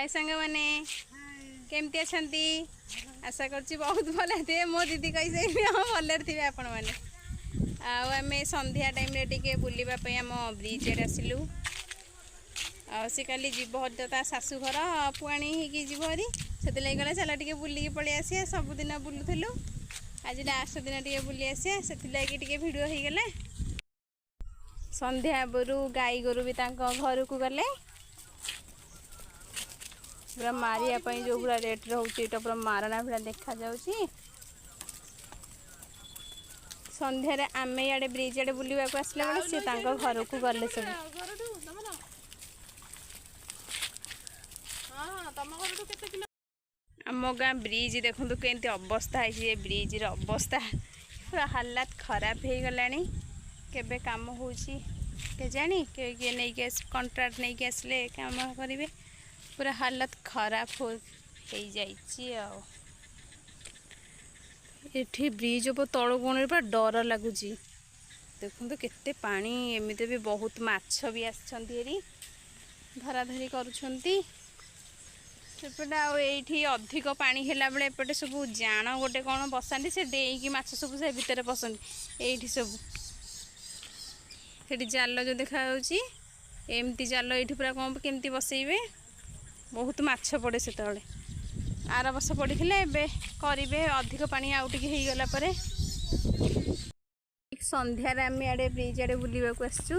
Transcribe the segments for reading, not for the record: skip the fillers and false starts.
हाय सांग मैंने केमती अछंती आशा करछि बहुत भल थे मो दीदी कही से हाँ भले थे आपण मैंने आम संध्या टाइम रे टिके बुलवा आम ब्रिज एड आसलु सी काली जीव हर ता शाशु घर पुआणी होगी जीव हरी से गला चल टे बुलिकी पलि आसिया सबुदिन बुलूलु आज लास्ट दिन टे बुली आसिया से भिड हो गले संध्या बरु गाई गोरु भी घर को गले पूरा मारिया जो पूरा रेट रोचे पूरा मारणा भाया देखा जाउची संध्यारे आमे याडे ब्रिज आडे बुलवा को आसला बेले से घर को गले सब आम गाँ ब्रिज देखु केमती अवस्था है ब्रिज अवस्था पूरा हालात खराब हो गलानी केबे काम होची के जानी के नहीं कंट्राक्ट नहीं आसले काम करेंगे पूरा हालत खराब हो जाइए ब्रिज उपर तल कोण पूरा डर लगुच देखो केते पानी एमती भी बहुत माछ भी आसरी धरा धरी करुँच एपटे अधिक पानी है बेले एपटे सब जान गोटे कौन बसाती से डेईकी माछ सब से भितर पसंद ये सब से जाल जो देखा एमती जाल ये पूरा कौन केमती बसैबे बहुत माछ पड़े से आर वर्ष पड़े करेंगे अधिक पानी आउ टे गला संध्यार आम आड़े ब्रिज आड़े बुलवा को आसचु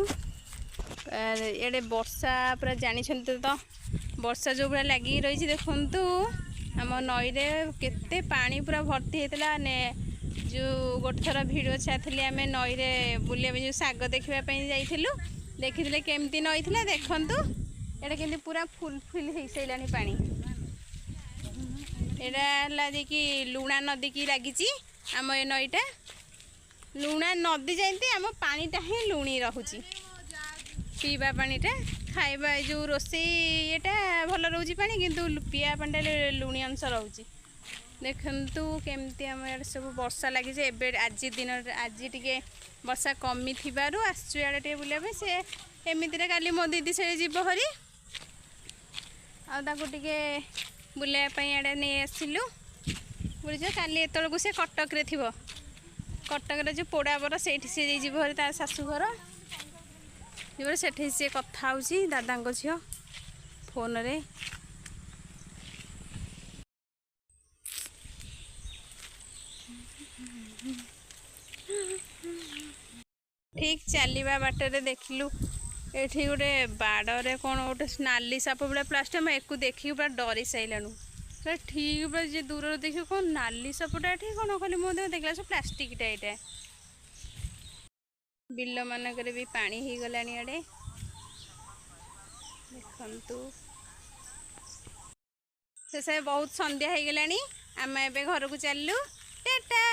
एडे वर्षा पूरा जानी तो वर्षा जो पूरा लगी रही देखु आम नई रे केते पानी पूरा भर्ती होता ने जो गोटे थर भिडियो छाड़ी आम नई रे बुलिया जो साग देखापी जाइलु देखी केमती नई थी देखु एटा केमती पूरा फुलफिल हो सारानी पानी एटा कि लुणा नदी की लगी आम ए नईटा लुणा नदी जाती आम पानीटा ही लुणी रोचे पीवा पानीटा खाइबा जो रोसे येटा भल रोचे पानी किंतु पीवा पानीटा लुणी अंश रोचे देखु केमती आम सब वर्षा लगी आज दिन आज टे वर्षा कमी थी आसचु टे बुलाया से एमती काली मो दीदी से जीव हरी आगे बुलायापी आड़े नहीं आसलु बुझ काली एतक से कटक रे थी कटक जो पोड़ा बर से जीव हरी तार शाशुघर जीव से सी कथा हो दादा झील फोन रे ठीक चलवा बाटर देखलु ये गोटे बाड़े कौन गोटे नाली साप भाया प्लास्टिक एक देखिए पूरा डरी साराणु ठीक पूरा जी दूर देख कौन नाली सापटा ये कौन खाली मुझे देखला सब प्लास्टिकटा यहाँ बिल मानक भी पानी हो गला आड़े देखु से बहुत संध्या हो गला आम ए घर को चलु टाटा।